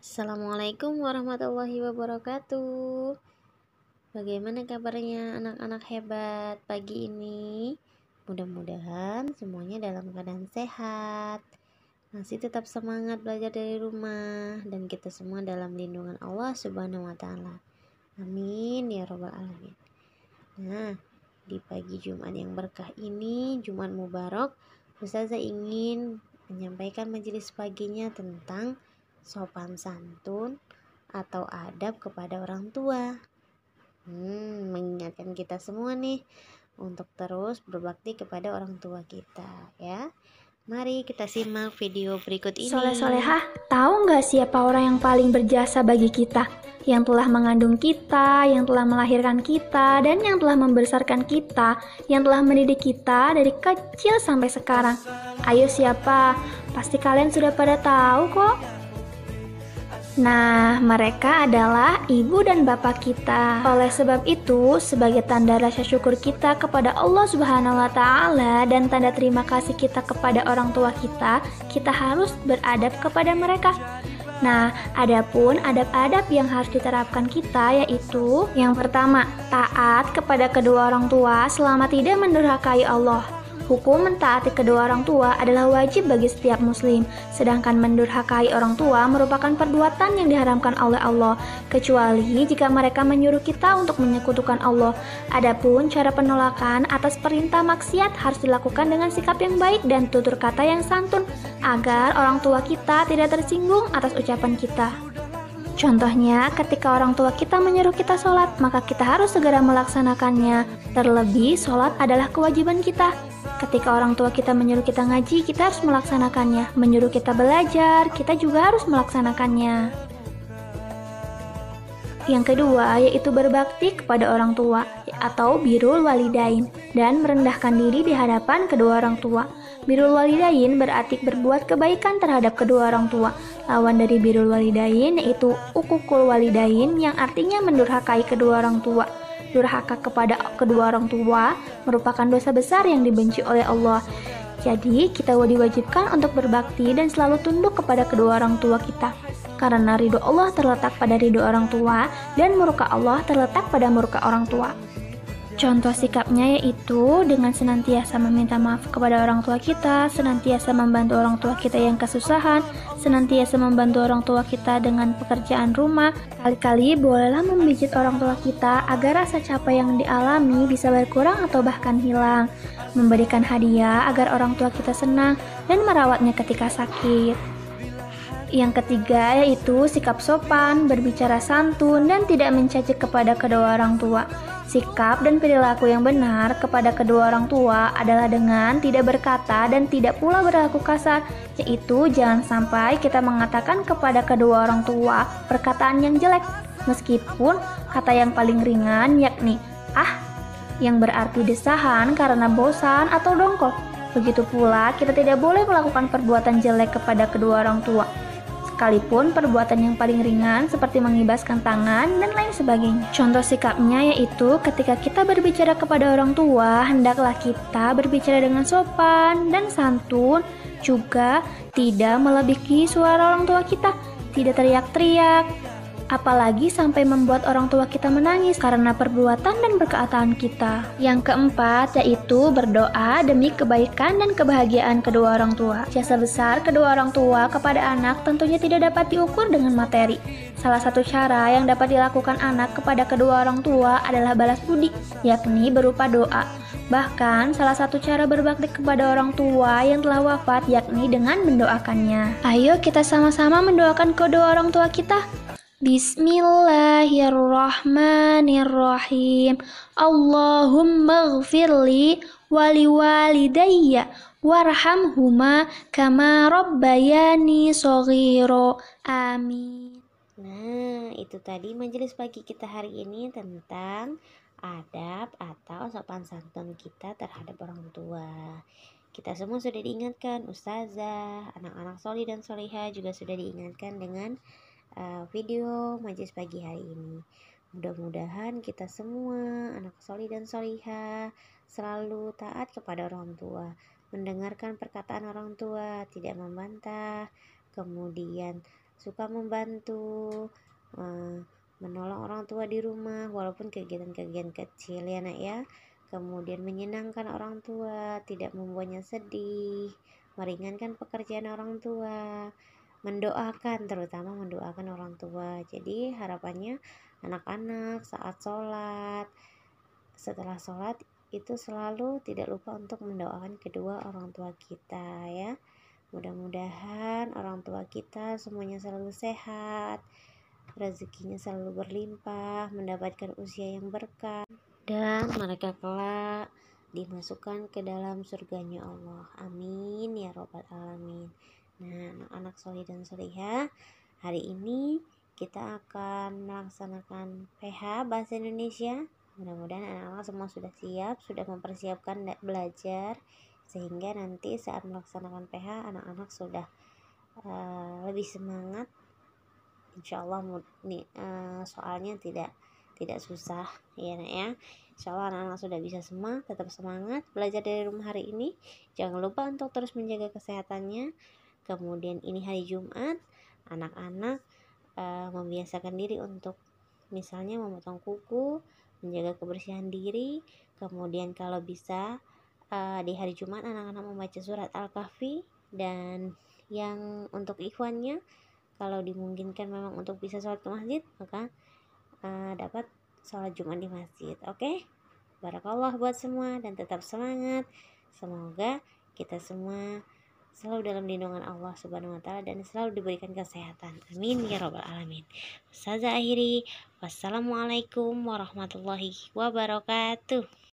Assalamualaikum warahmatullahi wabarakatuh. Bagaimana kabarnya anak-anak hebat pagi ini? Mudah-mudahan semuanya dalam keadaan sehat, masih tetap semangat belajar dari rumah, dan kita semua dalam lindungan Allah Subhanahu wa Ta'ala. Amin ya Robbal 'Alamin. Nah, di pagi Jumat yang berkah ini, Jumat Mubarak, Ustazah ingin menyampaikan majelis paginya tentang sopan santun atau adab kepada orang tua. Mengingatkan kita semua nih untuk terus berbakti kepada orang tua kita ya. Mari kita simak video berikut ini. Soleh-solehah, tahu nggak siapa orang yang paling berjasa bagi kita? Yang telah mengandung kita, yang telah melahirkan kita, dan yang telah membesarkan kita, yang telah mendidik kita dari kecil sampai sekarang. Ayo siapa? Pasti kalian sudah pada tahu kok. Nah, mereka adalah ibu dan bapak kita. Oleh sebab itu, sebagai tanda rasa syukur kita kepada Allah Subhanahu wa Ta'ala dan tanda terima kasih kita kepada orang tua kita harus beradab kepada mereka. Nah, adapun adab-adab yang harus diterapkan kita yaitu yang pertama, taat kepada kedua orang tua selama tidak mendurhakai Allah. Hukum mentaati kedua orang tua adalah wajib bagi setiap muslim, sedangkan mendurhakai orang tua merupakan perbuatan yang diharamkan oleh Allah, kecuali jika mereka menyuruh kita untuk menyekutukan Allah. Adapun cara penolakan atas perintah maksiat harus dilakukan dengan sikap yang baik dan tutur kata yang santun, agar orang tua kita tidak tersinggung atas ucapan kita. Contohnya, ketika orang tua kita menyuruh kita sholat, maka kita harus segera melaksanakannya. Terlebih, sholat adalah kewajiban kita. Ketika orang tua kita menyuruh kita ngaji, kita harus melaksanakannya. Menyuruh kita belajar, kita juga harus melaksanakannya. Yang kedua, yaitu berbakti kepada orang tua, atau birrul walidain, dan merendahkan diri di hadapan kedua orang tua. Birrul walidain berarti berbuat kebaikan terhadap kedua orang tua. Lawan dari birrul walidain yaitu uququl walidain, yang artinya mendurhakai kedua orang tua. Durhaka kepada kedua orang tua merupakan dosa besar yang dibenci oleh Allah. Jadi, kita diwajibkan untuk berbakti dan selalu tunduk kepada kedua orang tua kita. Karena ridho Allah terletak pada ridho orang tua dan murka Allah terletak pada murka orang tua. Contoh sikapnya yaitu dengan senantiasa meminta maaf kepada orang tua kita, senantiasa membantu orang tua kita yang kesusahan, senantiasa membantu orang tua kita dengan pekerjaan rumah. Kali-kali bolehlah memijit orang tua kita agar rasa capek yang dialami bisa berkurang atau bahkan hilang. Memberikan hadiah agar orang tua kita senang dan merawatnya ketika sakit. Yang ketiga yaitu sikap sopan, berbicara santun, dan tidak mencaci kepada kedua orang tua. Sikap dan perilaku yang benar kepada kedua orang tua adalah dengan tidak berkata dan tidak pula berlaku kasar, yaitu jangan sampai kita mengatakan kepada kedua orang tua perkataan yang jelek, meskipun kata yang paling ringan yakni yang berarti desahan karena bosan atau dongkol. Begitu pula kita tidak boleh melakukan perbuatan jelek kepada kedua orang tua, sekalipun perbuatan yang paling ringan seperti mengibaskan tangan dan lain sebagainya. Contoh sikapnya yaitu ketika kita berbicara kepada orang tua, hendaklah kita berbicara dengan sopan dan santun, juga tidak melebihi suara orang tua kita, tidak teriak-teriak, apalagi sampai membuat orang tua kita menangis karena perbuatan dan perkataan kita. Yang keempat yaitu berdoa demi kebaikan dan kebahagiaan kedua orang tua. Jasa besar kedua orang tua kepada anak tentunya tidak dapat diukur dengan materi. Salah satu cara yang dapat dilakukan anak kepada kedua orang tua adalah balas budi, yakni berupa doa. Bahkan salah satu cara berbakti kepada orang tua yang telah wafat yakni dengan mendoakannya. Ayo kita sama-sama mendoakan kedua orang tua kita. Bismillahirrahmanirrahim. Allahumma ghfirli wali walidayya warhamhuma kama rabbayani shaghira. Amin. Nah, itu tadi majelis pagi kita hari ini tentang adab atau sopan santun kita terhadap orang tua. Kita semua sudah diingatkan, ustazah, anak-anak soli dan solihah juga sudah diingatkan dengan video majelis pagi hari ini. Mudah-mudahan kita semua anak soli dan solihah selalu taat kepada orang tua, mendengarkan perkataan orang tua, tidak membantah, kemudian suka membantu, menolong orang tua di rumah walaupun kegiatan-kegiatan kecil ya nak ya. Kemudian menyenangkan orang tua, tidak membuatnya sedih, meringankan pekerjaan orang tua, mendoakan, terutama mendoakan orang tua. Jadi harapannya anak-anak saat sholat, setelah sholat itu selalu tidak lupa untuk mendoakan kedua orang tua kita ya. Mudah-mudahan orang tua kita semuanya selalu sehat, rezekinya selalu berlimpah, mendapatkan usia yang berkah, dan mereka kelak dimasukkan ke dalam surganya Allah. Amin ya robbal alamin. Nah, anak-anak solih dan solihah, hari ini kita akan melaksanakan PH Bahasa Indonesia. Mudah-mudahan anak-anak semua sudah siap, sudah mempersiapkan belajar, sehingga nanti saat melaksanakan PH anak-anak sudah lebih semangat. Insya Allah soalnya tidak susah ya nak ya. Insya Allah anak-anak sudah bisa semua, tetap semangat belajar dari rumah hari ini. Jangan lupa untuk terus menjaga kesehatannya. Kemudian ini hari Jumat, anak-anak membiasakan diri untuk misalnya memotong kuku, menjaga kebersihan diri. Kemudian kalau bisa di hari Jumat anak-anak membaca surat Al-Kahfi, dan yang untuk ikhwannya kalau dimungkinkan memang untuk bisa sholat ke masjid, maka dapat sholat Jumat di masjid. Oke? Barakallah buat semua dan tetap semangat. Semoga kita semua selalu dalam lindungan Allah Subhanahu wa taala dan selalu diberikan kesehatan. Amin ya robbal alamin. Ustazah akhiri, wassalamualaikum warahmatullahi wabarakatuh.